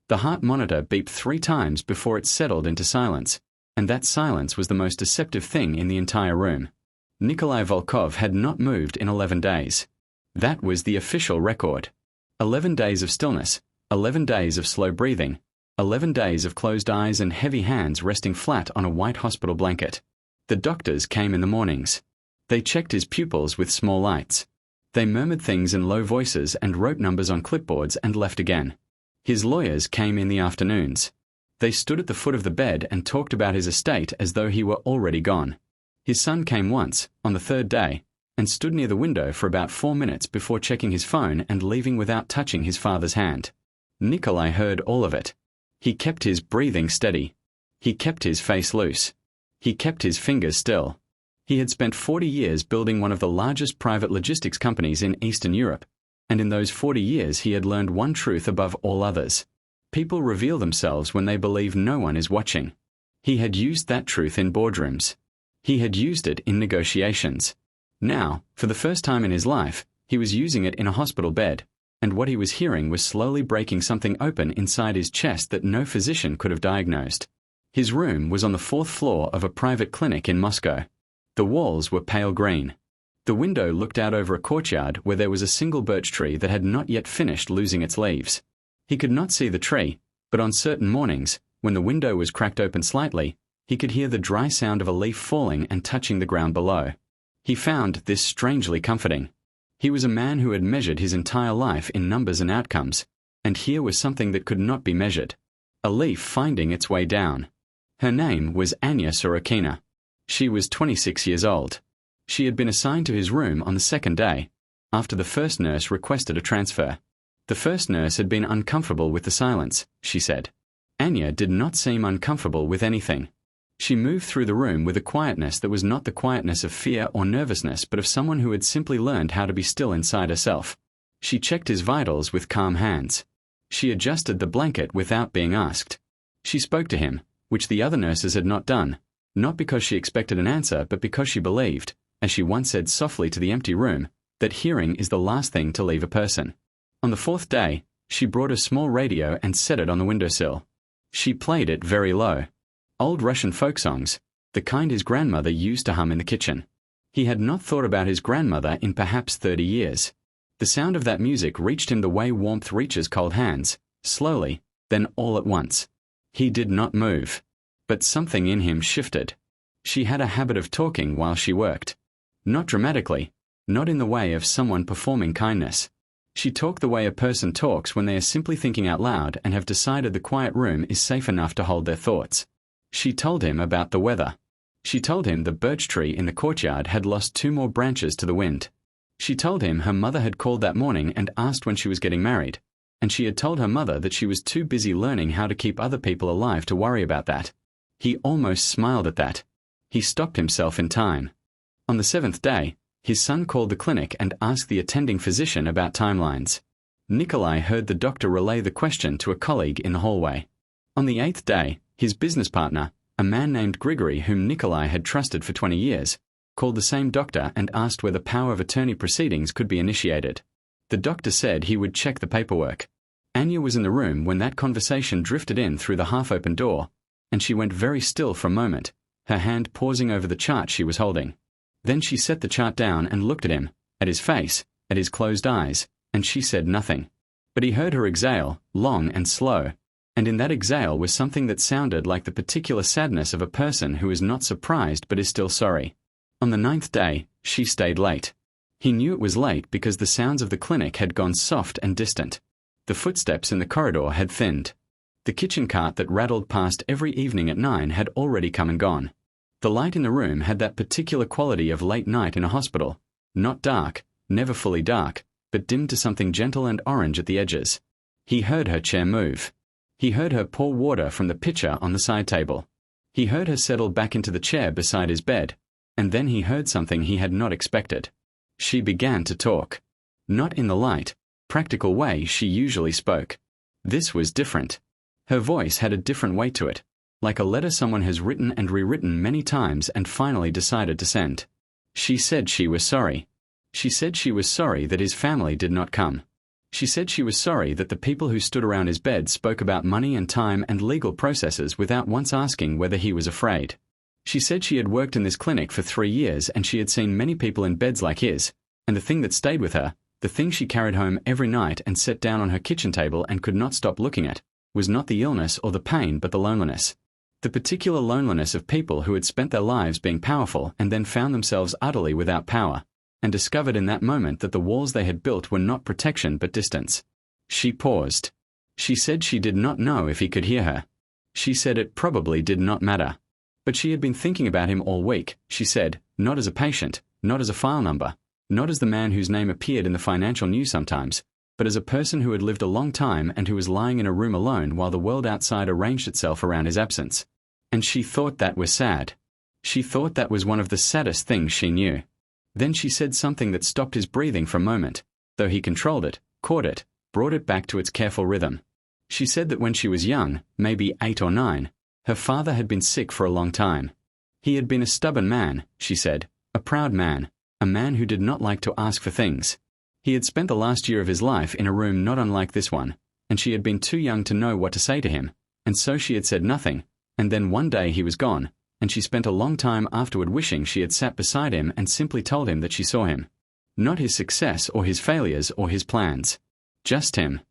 The heart monitor beeped 3 times before it settled into silence, and that silence was the most deceptive thing in the entire room. Nikolai Volkov had not moved in 11 days. That was the official record. 11 days of stillness, 11 days of slow breathing, 11 days of closed eyes and heavy hands resting flat on a white hospital blanket. The doctors came in the mornings. They checked his pupils with small lights. They murmured things in low voices and wrote numbers on clipboards and left again. His lawyers came in the afternoons. They stood at the foot of the bed and talked about his estate as though he were already gone. His son came once, on the 3rd day, and stood near the window for about 4 minutes before checking his phone and leaving without touching his father's hand. Nikolai heard all of it. He kept his breathing steady. He kept his face loose. He kept his fingers still. He had spent 40 years building one of the largest private logistics companies in Eastern Europe, and in those 40 years he had learned one truth above all others. People reveal themselves when they believe no one is watching. He had used that truth in boardrooms. He had used it in negotiations. Now, for the first time in his life, he was using it in a hospital bed, and what he was hearing was slowly breaking something open inside his chest that no physician could have diagnosed. His room was on the 4th floor of a private clinic in Moscow. The walls were pale green. The window looked out over a courtyard where there was a single birch tree that had not yet finished losing its leaves. He could not see the tree, but on certain mornings, when the window was cracked open slightly, he could hear the dry sound of a leaf falling and touching the ground below. He found this strangely comforting. He was a man who had measured his entire life in numbers and outcomes, and here was something that could not be measured. A leaf finding its way down. Her name was Anya Sorokina. She was 26 years old. She had been assigned to his room on the 2nd day, after the first nurse requested a transfer. The first nurse had been uncomfortable with the silence, she said. Anya did not seem uncomfortable with anything. She moved through the room with a quietness that was not the quietness of fear or nervousness but of someone who had simply learned how to be still inside herself. She checked his vitals with calm hands. She adjusted the blanket without being asked. She spoke to him, which the other nurses had not done, not because she expected an answer but because she believed, as she once said softly to the empty room, that hearing is the last thing to leave a person. On the 4th day, she brought a small radio and set it on the windowsill. She played it very low. Old Russian folk songs, the kind his grandmother used to hum in the kitchen. He had not thought about his grandmother in perhaps 30 years. The sound of that music reached him the way warmth reaches cold hands, slowly, then all at once. He did not move. But something in him shifted. She had a habit of talking while she worked. Not dramatically, not in the way of someone performing kindness. She talked the way a person talks when they are simply thinking out loud and have decided the quiet room is safe enough to hold their thoughts. She told him about the weather. She told him the birch tree in the courtyard had lost 2 more branches to the wind. She told him her mother had called that morning and asked when she was getting married, and she had told her mother that she was too busy learning how to keep other people alive to worry about that. He almost smiled at that. He stopped himself in time. On the 7th day, his son called the clinic and asked the attending physician about timelines. Nikolai heard the doctor relay the question to a colleague in the hallway. On the 8th day, his business partner, a man named Grigory whom Nikolai had trusted for 20 years, called the same doctor and asked whether power of attorney proceedings could be initiated. The doctor said he would check the paperwork. Anya was in the room when that conversation drifted in through the half-open door, and she went very still for a moment, her hand pausing over the chart she was holding. Then she set the chart down and looked at him, at his face, at his closed eyes, and she said nothing. But he heard her exhale, long and slow, and in that exhale was something that sounded like the particular sadness of a person who is not surprised but is still sorry. On the 9th day, she stayed late. He knew it was late because the sounds of the clinic had gone soft and distant. The footsteps in the corridor had thinned. The kitchen cart that rattled past every evening at 9 had already come and gone. The light in the room had that particular quality of late night in a hospital, not dark, never fully dark, but dimmed to something gentle and orange at the edges. He heard her chair move. He heard her pour water from the pitcher on the side table. He heard her settle back into the chair beside his bed, and then he heard something he had not expected. She began to talk. Not in the light, practical way she usually spoke. This was different. Her voice had a different weight to it, like a letter someone has written and rewritten many times and finally decided to send. She said she was sorry. She said she was sorry that his family did not come. She said she was sorry that the people who stood around his bed spoke about money and time and legal processes without once asking whether he was afraid. She said she had worked in this clinic for 3 years and she had seen many people in beds like his, and the thing that stayed with her, the thing she carried home every night and set down on her kitchen table and could not stop looking at, was not the illness or the pain but the loneliness. The particular loneliness of people who had spent their lives being powerful and then found themselves utterly without power, and discovered in that moment that the walls they had built were not protection but distance. She paused. She said she did not know if he could hear her. She said it probably did not matter. But she had been thinking about him all week, she said, not as a patient, not as a file number, not as the man whose name appeared in the financial news sometimes, but as a person who had lived a long time and who was lying in a room alone while the world outside arranged itself around his absence. And she thought that was sad. She thought that was one of the saddest things she knew. Then she said something that stopped his breathing for a moment, though he controlled it, caught it, brought it back to its careful rhythm. She said that when she was young, maybe 8 or 9, her father had been sick for a long time. He had been a stubborn man, she said, a proud man, a man who did not like to ask for things. He had spent the last year of his life in a room not unlike this one, and she had been too young to know what to say to him, and so she had said nothing, and then one day he was gone, and she spent a long time afterward wishing she had sat beside him and simply told him that she saw him. Not his success or his failures or his plans. Just him.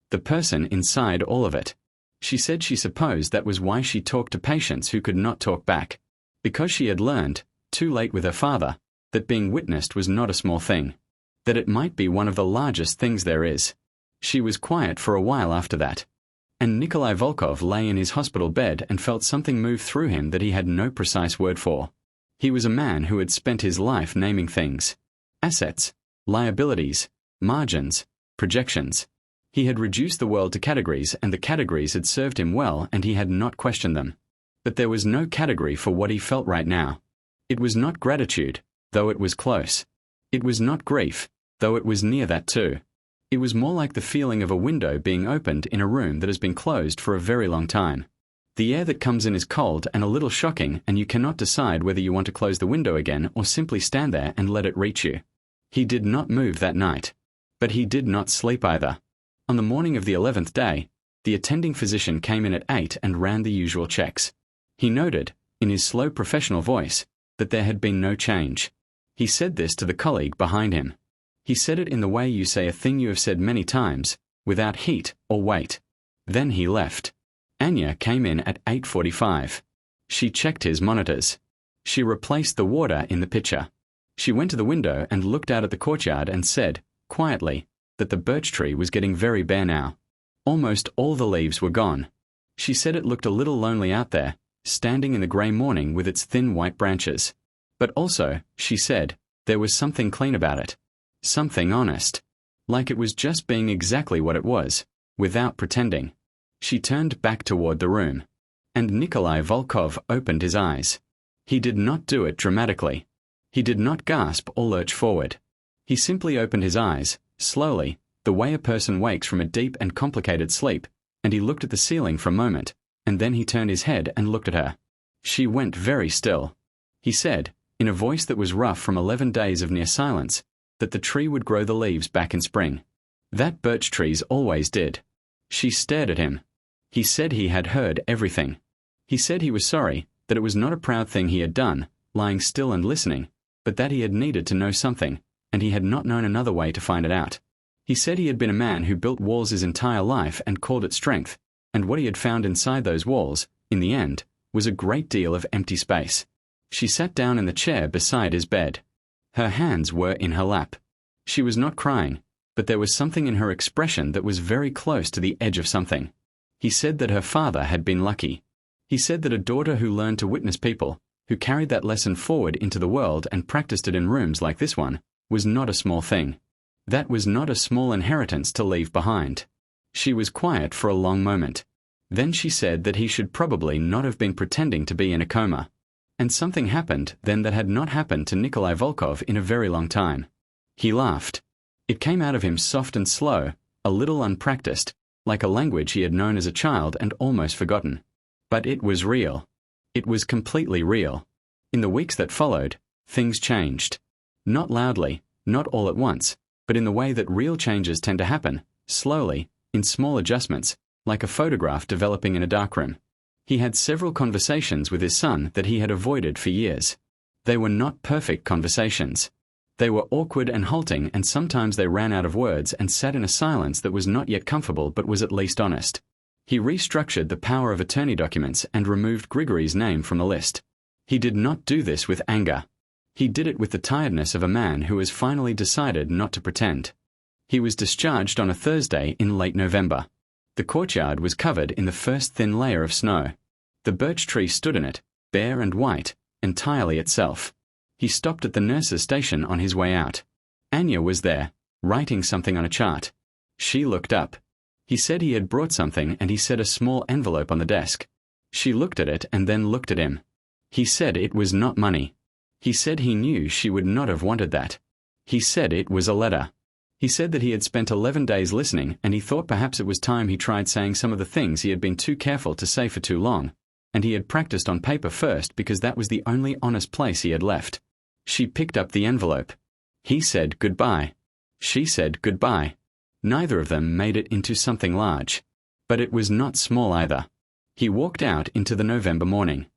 The person inside all of it. She said she supposed that was why she talked to patients who could not talk back. Because she had learned, too late with her father, that being witnessed was not a small thing. That it might be one of the largest things there is. She was quiet for a while after that. And Nikolai Volkov lay in his hospital bed and felt something move through him that he had no precise word for. He was a man who had spent his life naming things. Assets, liabilities, margins, projections. He had reduced the world to categories and the categories had served him well and he had not questioned them. But there was no category for what he felt right now. It was not gratitude, though it was close. It was not grief, though it was near that too. It was more like the feeling of a window being opened in a room that has been closed for a very long time. The air that comes in is cold and a little shocking and you cannot decide whether you want to close the window again or simply stand there and let it reach you. He did not move that night. But he did not sleep either. On the morning of the 11th day, the attending physician came in at 8 and ran the usual checks. He noted, in his slow professional voice, that there had been no change. He said this to the colleague behind him. He said it in the way you say a thing you have said many times, without heat or weight. Then he left. Anya came in at 8:45. She checked his monitors. She replaced the water in the pitcher. She went to the window and looked out at the courtyard and said, quietly, that the birch tree was getting very bare now. Almost all the leaves were gone. She said it looked a little lonely out there, standing in the grey morning with its thin white branches. But also, she said, there was something clean about it. Something honest. Like it was just being exactly what it was, without pretending. She turned back toward the room. And Nikolai Volkov opened his eyes. He did not do it dramatically. He did not gasp or lurch forward. He simply opened his eyes, slowly, the way a person wakes from a deep and complicated sleep, and he looked at the ceiling for a moment, and then he turned his head and looked at her. She went very still. He said, in a voice that was rough from 11 days of near silence, that the tree would grow the leaves back in spring. That birch trees always did. She stared at him. He said he had heard everything. He said he was sorry, that it was not a proud thing he had done, lying still and listening, but that he had needed to know something, and he had not known another way to find it out. He said he had been a man who built walls his entire life and called it strength, and what he had found inside those walls, in the end, was a great deal of empty space. She sat down in the chair beside his bed. Her hands were in her lap. She was not crying, but there was something in her expression that was very close to the edge of something. He said that her father had been lucky. He said that a daughter who learned to witness people, who carried that lesson forward into the world and practiced it in rooms like this one, was not a small thing. That was not a small inheritance to leave behind. She was quiet for a long moment. Then she said that he should probably not have been pretending to be in a coma. And something happened then that had not happened to Nikolai Volkov in a very long time. He laughed. It came out of him soft and slow, a little unpracticed, like a language he had known as a child and almost forgotten. But it was real. It was completely real. In the weeks that followed, things changed. Not loudly, not all at once, but in the way that real changes tend to happen, slowly, in small adjustments, like a photograph developing in a darkroom. He had several conversations with his son that he had avoided for years. They were not perfect conversations. They were awkward and halting, and sometimes they ran out of words and sat in a silence that was not yet comfortable but was at least honest. He restructured the power of attorney documents and removed Grigory's name from the list. He did not do this with anger. He did it with the tiredness of a man who has finally decided not to pretend. He was discharged on a Thursday in late November. The courtyard was covered in the first thin layer of snow. The birch tree stood in it, bare and white, entirely itself. He stopped at the nurse's station on his way out. Anya was there, writing something on a chart. She looked up. He said he had brought something, and he set a small envelope on the desk. She looked at it and then looked at him. He said it was not money. He said he knew she would not have wanted that. He said it was a letter. He said that he had spent 11 days listening, and he thought perhaps it was time he tried saying some of the things he had been too careful to say for too long, and he had practiced on paper first because that was the only honest place he had left. She picked up the envelope. He said goodbye. She said goodbye. Neither of them made it into something large. But it was not small either. He walked out into the November morning.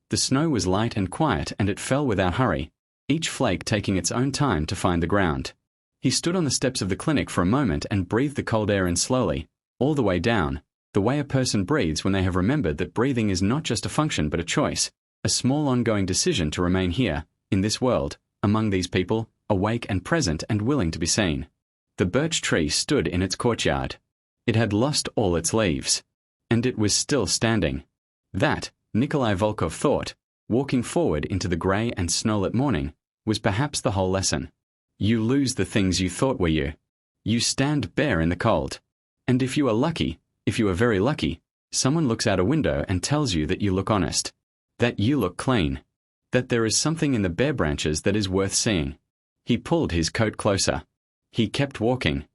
The snow was light and quiet, and it fell without hurry, each flake taking its own time to find the ground. He stood on the steps of the clinic for a moment and breathed the cold air in slowly, all the way down, the way a person breathes when they have remembered that breathing is not just a function but a choice, a small ongoing decision to remain here, in this world, among these people, awake and present and willing to be seen. The birch tree stood in its courtyard. It had lost all its leaves. And it was still standing. That, Nikolai Volkov thought, walking forward into the grey and snowlit morning, was perhaps the whole lesson. You lose the things you thought were you. You stand bare in the cold. And if you are lucky, if you are very lucky, someone looks out a window and tells you that you look honest, that you look clean, that there is something in the bare branches that is worth seeing. He pulled his coat closer. He kept walking.